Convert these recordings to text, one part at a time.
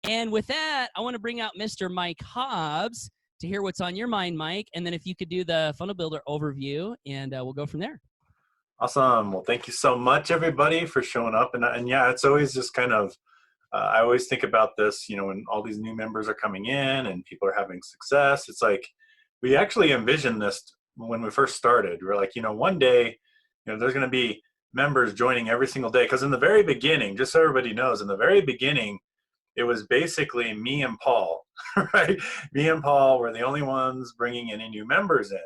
And with that, I want to bring out Mr. Mike Hobbs to hear what's on your mind, Mike. And then if you could do the Funnel Builder overview, and we'll go from there. Awesome. Well, thank you so much, everybody, for showing up. And yeah, it's always just kind of, I always think about this, you know, when all these new members are coming in and people are having success. It's like, we actually envisioned this when we first started. We're like, you know, one day, you know, there's going to be members joining every single day. Because in the very beginning, just so everybody knows, in the very beginning, it was basically me and Paul, right? Me and Paul were the only ones bringing any new members in,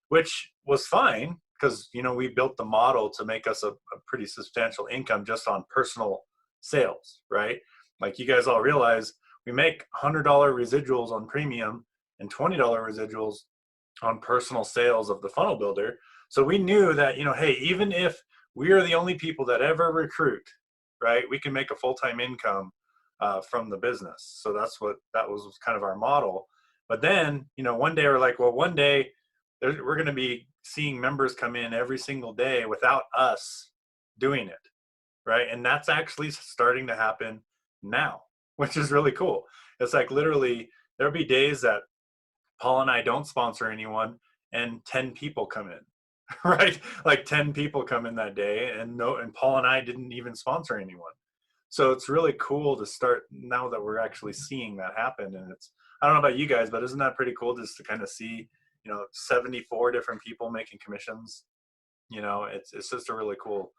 which was fine because, you know, we built the model to make us a pretty substantial income just on personal sales, right? Like you guys all realize we make $100 residuals on premium and $20 residuals on personal sales of the Funnel Builder. So we knew that, you know, hey, even if we are the only people that ever recruit, right, we can make a full-time income from the business. So that was kind of our model. But then, you know, one day we're like, well, one day we're going to be seeing members come in every single day without us doing it, right? And that's actually starting to happen now, which is really cool. It's like literally there'll be days that Paul and I don't sponsor anyone and 10 people come in, right? Like 10 people come in that day and Paul and I didn't even sponsor anyone. So it's really cool to start now that we're actually seeing that happen. And it's, I don't know about you guys, but isn't that pretty cool just to kind of see, you know, 74 different people making commissions? You know, it's just a really cool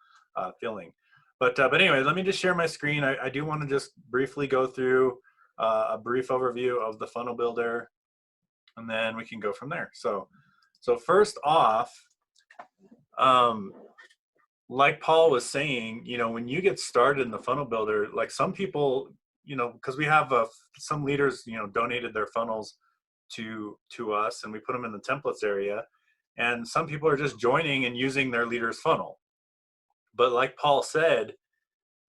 feeling. But anyway, let me just share my screen. I do want to just briefly go through a brief overview of the Funnel Builder, and then we can go from there. So first off, like Paul was saying, you know, when you get started in the Funnel Builder, like some people, you know, because we have some leaders, you know, donated their funnels to us, and we put them in the templates area, and some people are just joining and using their leader's funnel. But like Paul said,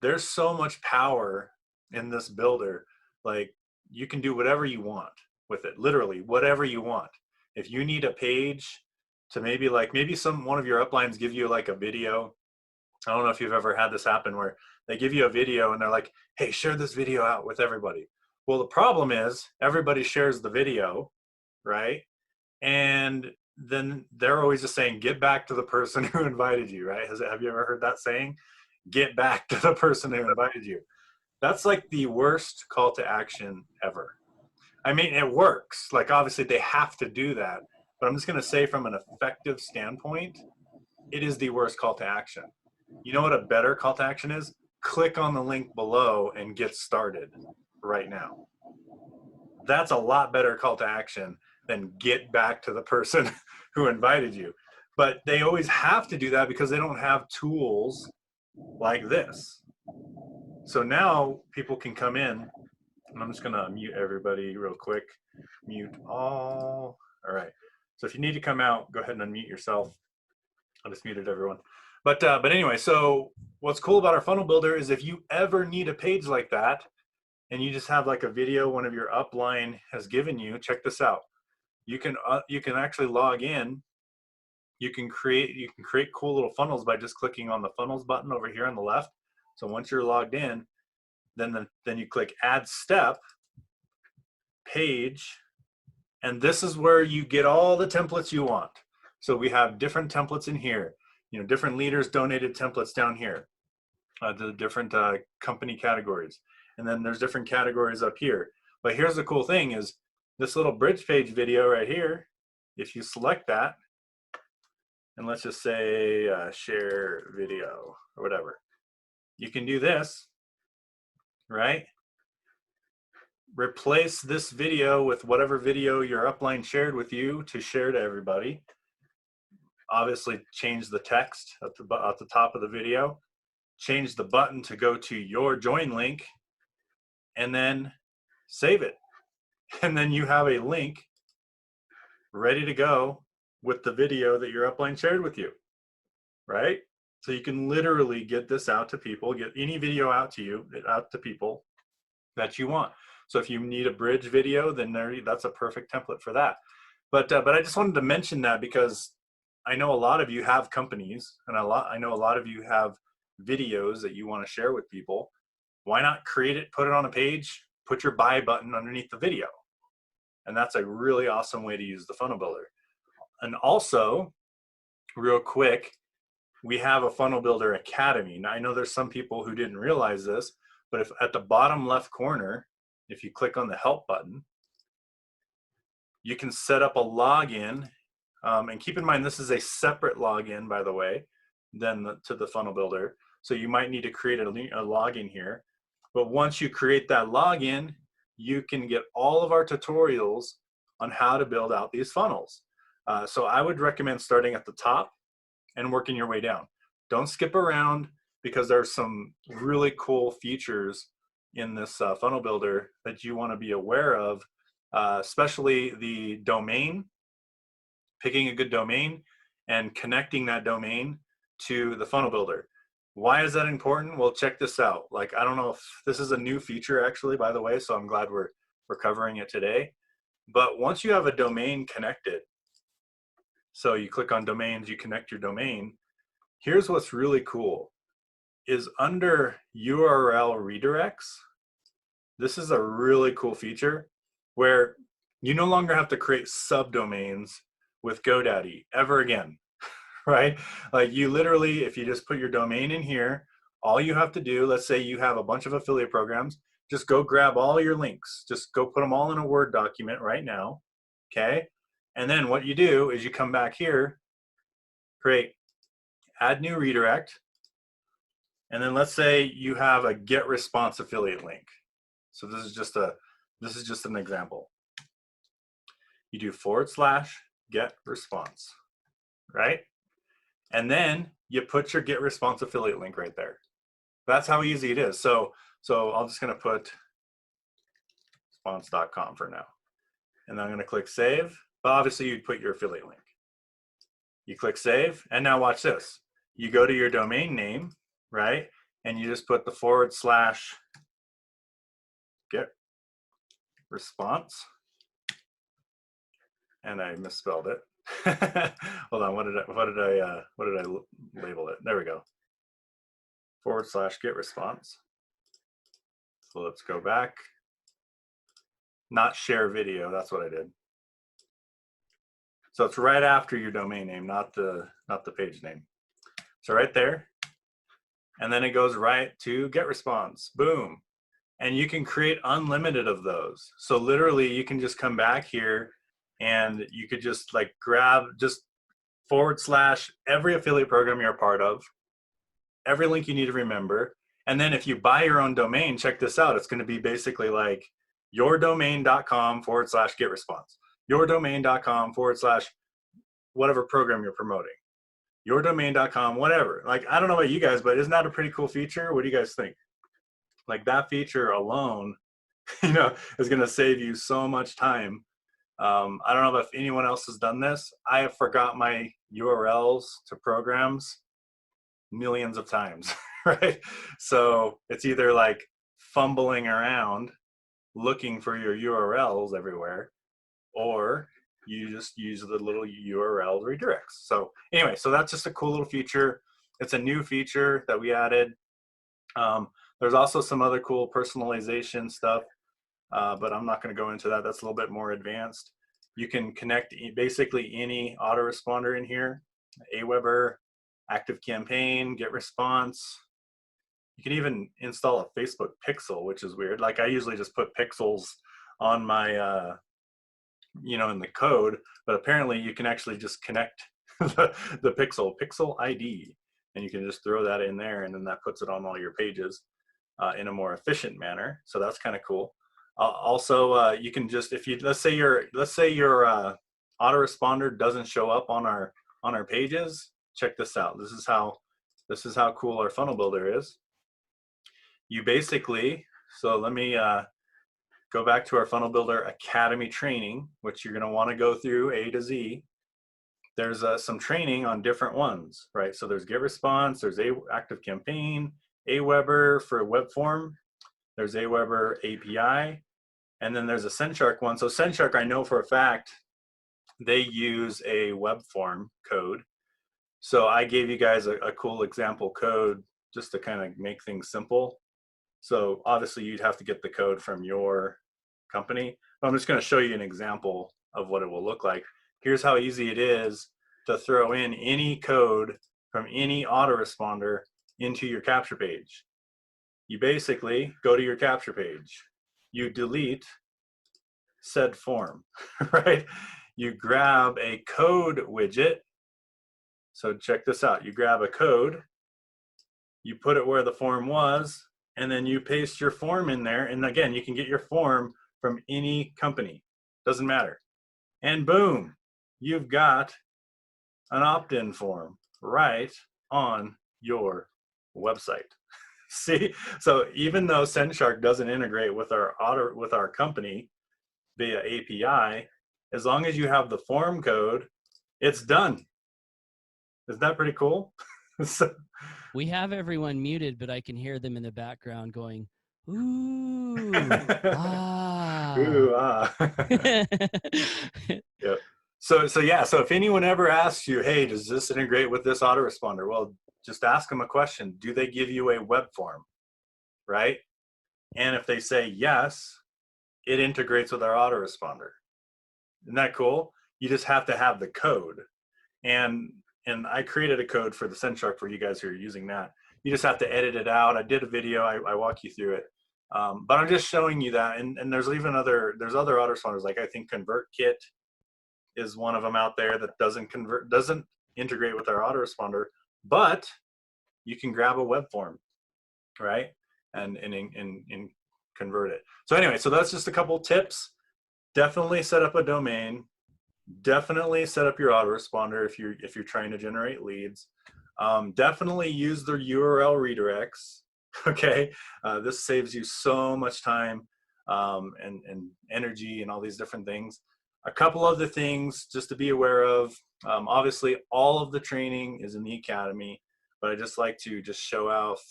there's so much power in this builder. Like you can do whatever you want with it, literally whatever you want. If you need a page to maybe one of your uplines give you like a video. I don't know if you've ever had this happen where they give you a video and they're like, hey, share this video out with everybody. Well, the problem is everybody shares the video, right? And then they're always just saying, get back to the person who invited you, right? Have you ever heard that saying? Get back to the person who invited you. That's like the worst call to action ever. I mean, it works. Like obviously they have to do that, but I'm just going to say from an effective standpoint, it is the worst call to action. You know what a better call to action is? Click on the link below and get started right now. That's a lot better call to action than get back to the person who invited you. But they always have to do that because they don't have tools like this. So now people can come in, and I'm just gonna mute everybody real quick. Mute all. All right. So if you need to come out, go ahead and unmute yourself. I just muted everyone. But anyway, so what's cool about our Funnel Builder is if you ever need a page like that, and you just have like a video one of your upline has given you, check this out. You can actually log in. You can create cool little funnels by just clicking on the funnels button over here on the left. So once you're logged in, then you click add step, page, and this is where you get all the templates you want. So we have different templates in here, you know, different leaders donated templates down here, the different company categories. And then there's different categories up here. But here's the cool thing is this little bridge page video right here, if you select that, and let's just say share video or whatever, you can do this, right? Replace this video with whatever video your upline shared with you to share to everybody. Obviously change the text at the top of the video, change the button to go to your join link, and then save it. And then you have a link ready to go with the video that your upline shared with you, right? So you can literally get this out to people, get any video out to people that you want. So if you need a bridge video, then that's a perfect template for that. But I just wanted to mention that because I know a lot of you have companies, and I know a lot of you have videos that you want to share with people. Why not create it, put it on a page, put your buy button underneath the video. And that's a really awesome way to use the funnel builder. And also, real quick, we have a Funnel Builder Academy. Now, I know there's some people who didn't realize this, but if at the bottom left corner, if you click on the help button, you can set up a login. And keep in mind, this is a separate login, by the way, than to the Funnel Builder. So you might need to create a login here. But once you create that login, you can get all of our tutorials on how to build out these funnels. So I would recommend starting at the top and working your way down. Don't skip around, because there's some really cool features in this funnel builder that you want to be aware of, especially the domain, picking a good domain and connecting that domain to the funnel builder. Why is that important? Well, check this out. Like, I don't know if this is a new feature actually, by the way, so I'm glad we're covering it today. But once you have a domain connected, so you click on domains, you connect your domain, here's what's really cool, is under URL redirects, this is a really cool feature where you no longer have to create subdomains with GoDaddy ever again, right? Like, you literally, if you just put your domain in here, all you have to do, let's say you have a bunch of affiliate programs, just go grab all your links, just go put them all in a Word document right now, okay? And then what you do is you come back here, create, add new redirect, and then let's say you have a get response affiliate link. So this is just an example. You do / get response, right? And then you put your get response affiliate link right there. That's how easy it is. So I'm just gonna put response.com for now. And then I'm gonna click save. But obviously you'd put your affiliate link. You click save, and now watch this. You go to your domain name, right? And you just put the / get response. And I misspelled it. Hold on, what did I label it? There we go. / get response. So let's go back. Not share video, that's what I did. So it's right after your domain name, not the page name. So right there. And then it goes right to get response. Boom. And you can create unlimited of those. So literally you can just come back here and you could just like grab just / every affiliate program you're a part of, every link you need to remember. And then if you buy your own domain, check this out. It's going to be basically like yourdomain.com / get response. Yourdomain.com / whatever program you're promoting. Yourdomain.com, whatever. Like, I don't know about you guys, but isn't that a pretty cool feature? What do you guys think? Like, that feature alone, is going to save you so much time. I don't know if anyone else has done this. I have forgot my URLs to programs millions of times, right? So it's either like fumbling around looking for your URLs everywhere, or you just use the little URL redirects. So anyway, so that's just a cool little feature. It's a new feature that we added. There's also some other cool personalization stuff, but I'm not going to go into that. That's a little bit more advanced. You can connect basically any autoresponder in here, Aweber, ActiveCampaign, Get Response. You can even install a Facebook pixel, which is weird. Like, I usually just put pixels on my, in the code, but apparently you can actually just connect the pixel ID, and you can just throw that in there, and then that puts it on all your pages in a more efficient manner. So that's kind of cool. Also, you can just, let's say your autoresponder doesn't show up on our pages. Check this out. This is how cool our funnel builder is. You basically, so let me go back to our Funnel Builder Academy training, which you're going to want to go through A to Z. There's some training on different ones, right? So there's Get Response, there's ActiveCampaign, Aweber for web form, there's Aweber API, and then there's a Senshark one. So Senshark, I know for a fact, they use a web form code. So I gave you guys a cool example code just to kind of make things simple. So obviously you'd have to get the code from your company. But I'm just going to show you an example of what it will look like. Here's how easy it is to throw in any code from any autoresponder into your capture page. You basically go to your capture page, you delete said form, right? You grab a code widget. So check this out. You grab a code, you put it where the form was, and then you paste your form in there. And again, you can get your form from any company, doesn't matter. And boom, you've got an opt-in form right on your website. See, so even though SendShark doesn't integrate with our company via API, as long as you have the form code, it's done. Isn't that pretty cool? So, We have everyone muted, but I can hear them in the background going, ooh, ah. ooh, ah. Yep. So yeah, so if anyone ever asks you, hey, does this integrate with this autoresponder? Well, just ask them a question. Do they give you a web form, right? And if they say yes, it integrates with our autoresponder. Isn't that cool? You just have to have the code. And I created a code for the SendShark for you guys who are using that. You just have to edit it out. I did a video. I walk you through it. But I'm just showing you that. And there's even other autoresponders. Like I think ConvertKit is one of them out there that doesn't integrate with our autoresponder, but you can grab a web form, right? And convert it. So anyway, so that's just a couple tips. Definitely set up a domain. Definitely set up your autoresponder if you're trying to generate leads. Definitely use the URL redirects. Okay, this saves you so much time and energy and all these different things. A couple other things just to be aware of. Obviously, all of the training is in the academy, but I just like to just show off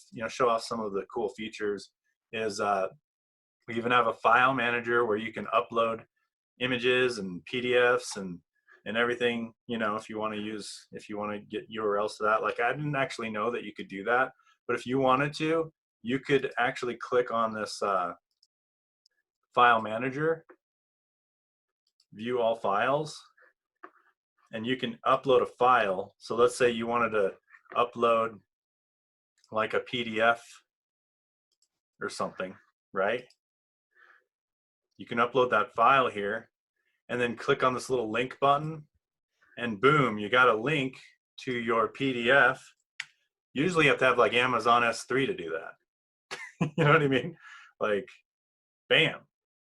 some of the cool features. Is we even have a file manager where you can upload images and PDFs and everything, if you want to get URLs to that. Like I didn't actually know that you could do that, but if you wanted to, you could actually click on this file manager, view all files, and you can upload a file. So let's say you wanted to upload like a PDF or something, right? You can upload that file here and then click on this little link button and boom, you got a link to your PDF. Usually you have to have like Amazon S3 to do that. You know what I mean? Like, bam,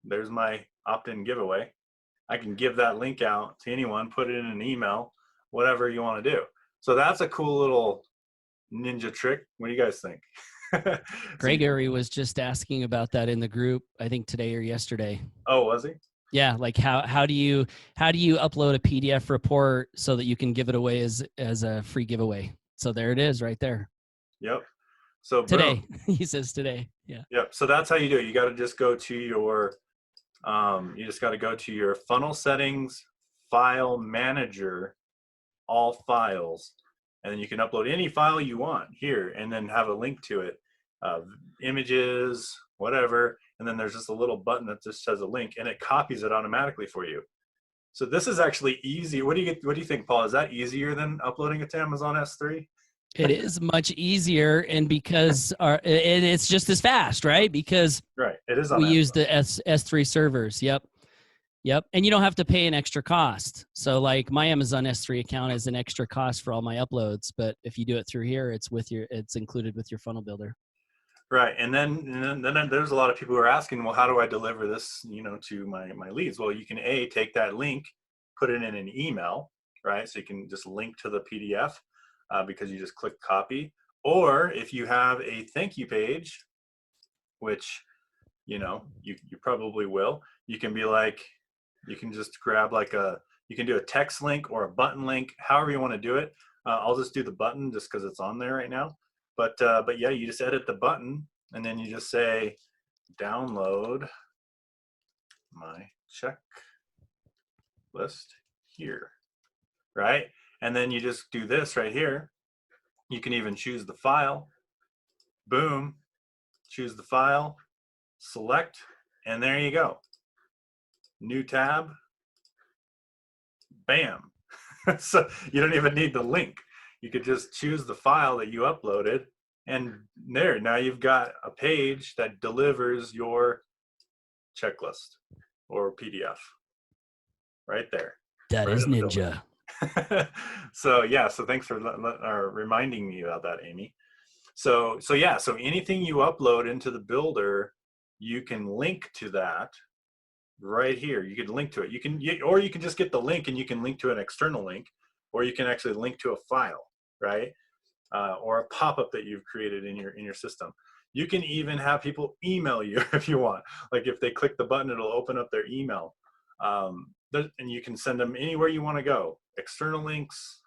there's my opt-in giveaway. I can give that link out to anyone, put it in an email, whatever you want to do. So that's a cool little ninja trick. What do you guys think? Gregory was just asking about that in the group, I think today or yesterday. Oh, was he? Yeah, like how do you upload a PDF report so that you can give it away as a free giveaway? So there it is, right there. Yep. So today, boom. He says today. Yeah. Yep. So that's how you do it. You got to just go to your funnel settings, file manager, all files, and then you can upload any file you want here and then have a link to it, images, whatever. And then there's just a little button that just says a link and it copies it automatically for you. So this is actually easy. What do you think, Paul? Is that easier than uploading it to Amazon S3? It is much easier, and because it's just as fast, right? Because right, it is on we Amazon. use the S3 servers. Yep. And you don't have to pay an extra cost. So like my Amazon S3 account is an extra cost for all my uploads, but if you do it through here, it's included with your funnel builder. Right, and then there's a lot of people who are asking, well, how do I deliver this, to my leads? Well, you can take that link, put it in an email, right? So you can just link to the PDF because you just click copy. Or if you have a thank you page, which you probably will, you can be like, you can just grab you can do a text link or a button link, however you want to do it. I'll just do the button just because it's on there right now. But yeah, you just edit the button and then you just say, download my checklist here, right? And then you just do this right here. You can even choose the file. Boom. choose the file, select, and there you go. New tab, bam. So you don't even need the link. You could just choose the file that you uploaded, and there, now you've got a page that delivers your checklist or PDF right there. That Right is in the building. ninja. So yeah, so thanks for reminding me about that, Amy. So yeah, so anything you upload into the builder, you can link to that right here. You can link to it. Or you can just get the link and you can link to an external link, or you can actually link to a file, right? Or a pop-up that you've created in your system. You can even have people email you if you want. Like if they click the button, it'll open up their email. And you can send them anywhere you want to go. External links.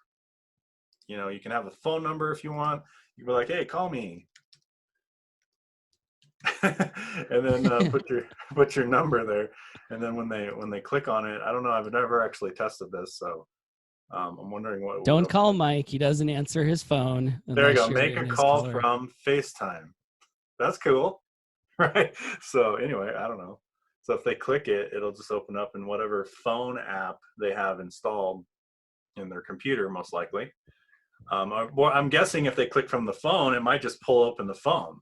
You can have a phone number if you want. You can be like, hey, call me. And then put your number there. And then when they click on it, I don't know, I've never actually tested this, so I'm wondering what. Don't call Mike. He doesn't answer his phone. There you go. Make a call from FaceTime. That's cool, right? So anyway, I don't know. So if they click it, it'll just open up in whatever phone app they have installed in their computer, most likely. I'm guessing if they click from the phone, it might just pull open the phone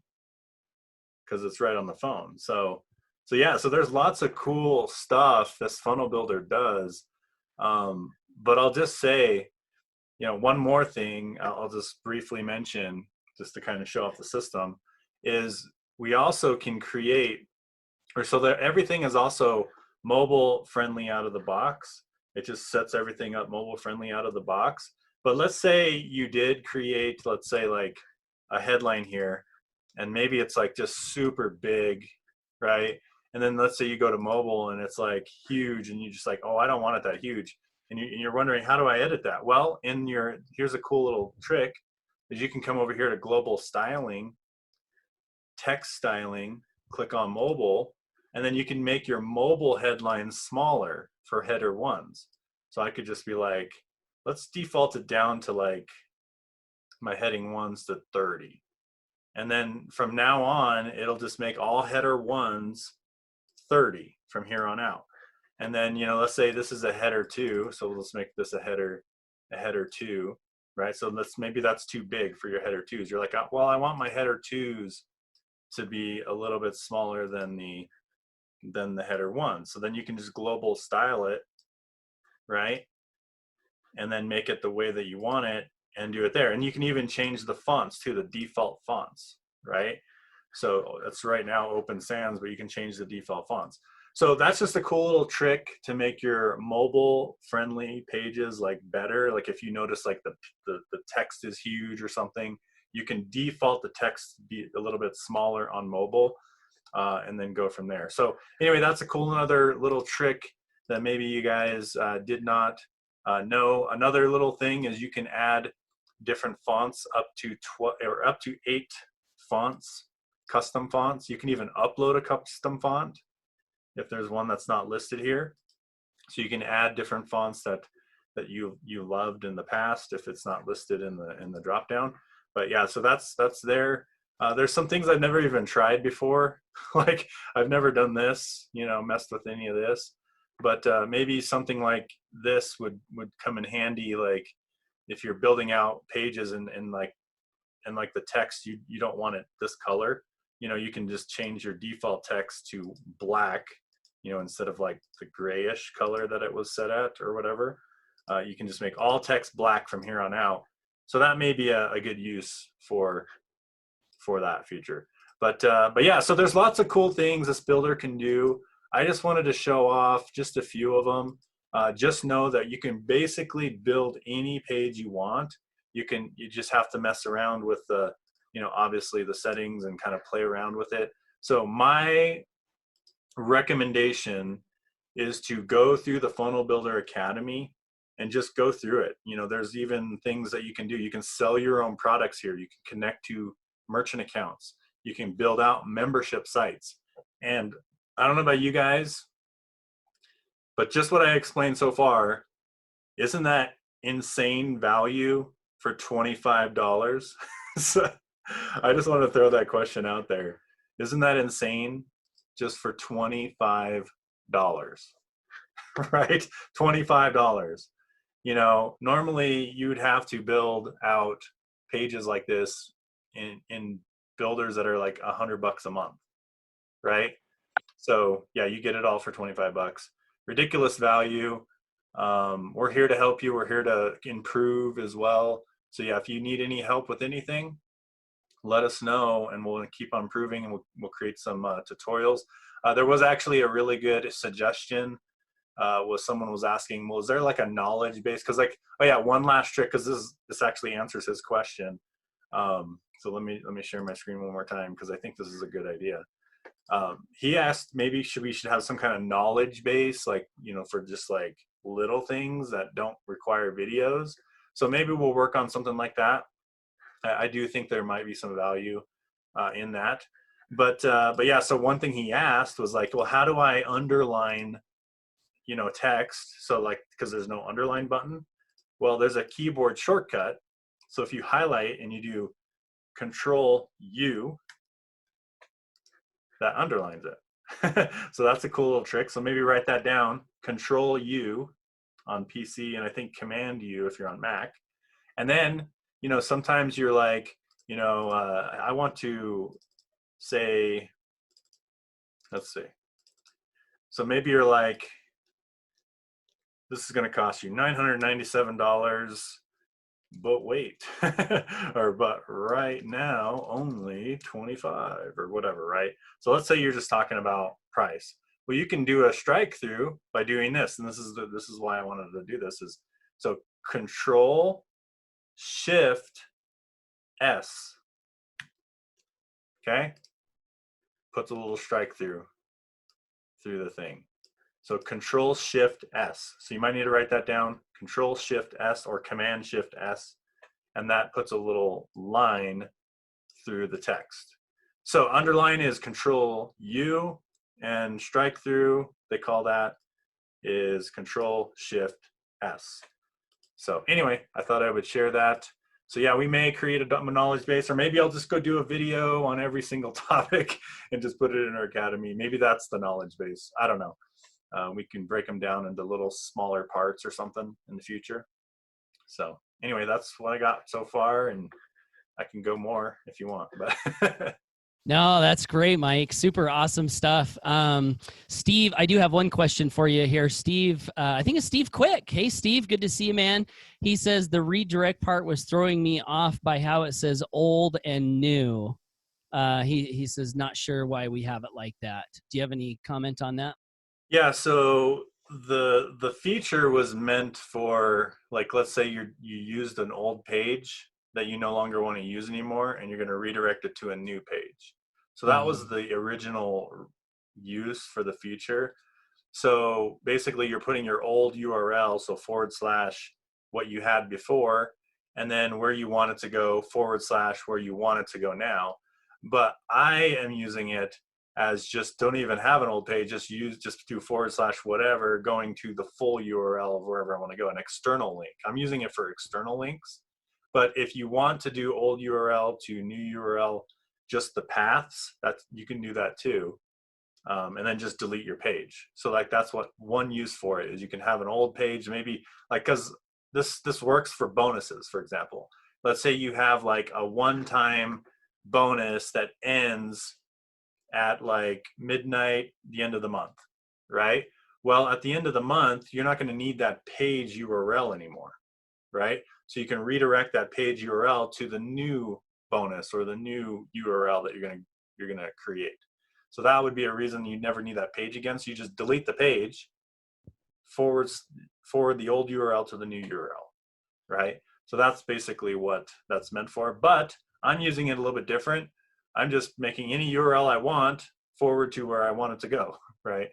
because it's right on the phone. So yeah, so there's lots of cool stuff this funnel builder does. But I'll just say, one more thing I'll just briefly mention, just to kind of show off the system, is we also can create, or so that everything is also mobile friendly out of the box. It just sets everything up mobile friendly out of the box. But let's say you did create, let's say like a headline here, and maybe it's like just super big, right? And then let's say you go to mobile and it's like huge, and you just like, oh, I don't want it that huge. And you're wondering, how do I edit that? Well, here's a cool little trick, is you can come over here to global styling, text styling, click on mobile, and then you can make your mobile headlines smaller for header ones. So I could just be like, let's default it down to like my heading ones to 30. And then from now on, it'll just make all header ones 30 from here on out. And then, let's say this is a header 2. So let's make this a header 2, right? So maybe that's too big for your header 2s. You're like, well, I want my header 2s to be a little bit smaller than the header 1. So then you can just global style it, right? And then make it the way that you want it and do it there. And you can even change the fonts to the default fonts, right? So that's right now Open Sans, but you can change the default fonts. So that's just a cool little trick to make your mobile friendly pages like better. Like if you notice like the text is huge or something, you can default the text to be a little bit smaller on mobile, and then go from there. So anyway, that's a cool another little trick that maybe you guys did not know. Another little thing is you can add different fonts up to 8 fonts, custom fonts. You can even upload a custom font if there's one that's not listed here. So you can add different fonts that you loved in the past if it's not listed in the drop down. But yeah, so that's there. There's some things I've never even tried before. Like I've never done this, messed with any of this. But maybe something like this would come in handy, like if you're building out pages and like the text, you don't want it this color. You can just change your default text to black, instead of like the grayish color that it was set at or whatever. You can just make all text black from here on out. So that may be a good use for that feature. But yeah, so there's lots of cool things this builder can do. I just wanted to show off just a few of them. Just know that you can basically build any page you want. You just have to mess around with the, obviously the settings and kind of play around with it. So my recommendation is to go through the Funnel Builder Academy and just go through it. There's even things that you can do. You can sell your own products here. You can connect to merchant accounts. You can build out membership sites. And I don't know about you guys, but just what I explained so far, isn't that insane value for $25? So I just want to throw that question out there. Isn't that insane? Just for $25, right? $25. You know, normally you'd have to build out pages like this in builders that are like $100 a month, right? So yeah, you get it all for $25. Ridiculous value. We're here to help you. We're here to improve as well. So yeah, if you need any help with anything, let us know, and we'll keep on improving, and we'll create some tutorials. There was actually a really good suggestion. Was someone was asking, well, is there like a knowledge base? Because like, oh yeah, one last trick, because this actually answers his question. So let me share my screen one more time, because I think this is a good idea. He asked maybe we should have some kind of knowledge base, like, you know, for just like little things that don't require videos. So maybe we'll work on something like that. I do think there might be some value in that. But yeah, so one thing he asked was like, well, how do I underline, you know, text? So like, because there's no underline button. Well, there's a keyboard shortcut. So if you highlight and you do Control U, that underlines it. So that's a cool little trick. So maybe write that down, Control U on PC, and I think Command U if you're on Mac. And then, you know, sometimes you're like, you know, I want to say, let's see. So maybe you're like, this is going to cost you $997, but wait, or but right now only 25 or whatever, right? So let's say you're just talking about price. Well, you can do a strike through by doing this, and this is why I wanted to do this. Is so Control Shift S, okay, puts a little strike through the thing. So Control Shift S. So you might need to write that down, Control Shift S or Command Shift S, and that puts a little line through the text. So underline is Control U, and strike through, they call that, is Control Shift S. So anyway, I thought I would share that. So yeah, we may create a knowledge base, or maybe I'll just go do a video on every single topic and just put it in our academy. Maybe that's the knowledge base. I don't know. We can break them down into little smaller parts or something in the future. So anyway, that's what I got so far, and I can go more if you want. But No, that's great, Mike. Super awesome stuff. Steve, I do have one question for you here. Steve, I think it's Steve Quick. Hey, Steve, good to see you, man. He says the redirect part was throwing me off by how it says old and new. He says, not sure why we have it like that. Do you have any comment on that? yeah, so the feature was meant for, like, let's say you used an old page that you no longer want to use anymore, and you're going to redirect it to a new page. So that was the original use for the feature. So basically you're putting your old URL, so / what you had before, and then where you want it to go / where you want it to go now. But I am using it as just don't even have an old page, just do / whatever, going to the full URL of wherever I want to go, an external link. I'm using it for external links. But if you want to do old URL to new URL, just the paths, you can do that too. And then just delete your page. So like that's what one use for it is. You can have an old page, maybe like, because this works for bonuses, for example. Let's say you have like a one-time bonus that ends at like midnight, the end of the month, right? Well, at the end of the month, you're not going to need that page URL anymore, right? So you can redirect that page URL to the new bonus or the new URL that you're gonna create. So that would be a reason you never need that page again. So you just delete the page, forward the old URL to the new URL, right? So that's basically what that's meant for. But I'm using it a little bit different. I'm just making any URL I want forward to where I want it to go, right?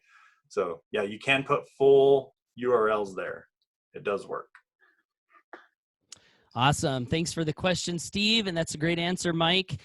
So yeah, you can put full URLs there. It does work. Awesome. Thanks for the question, Steve. And that's a great answer, Mike.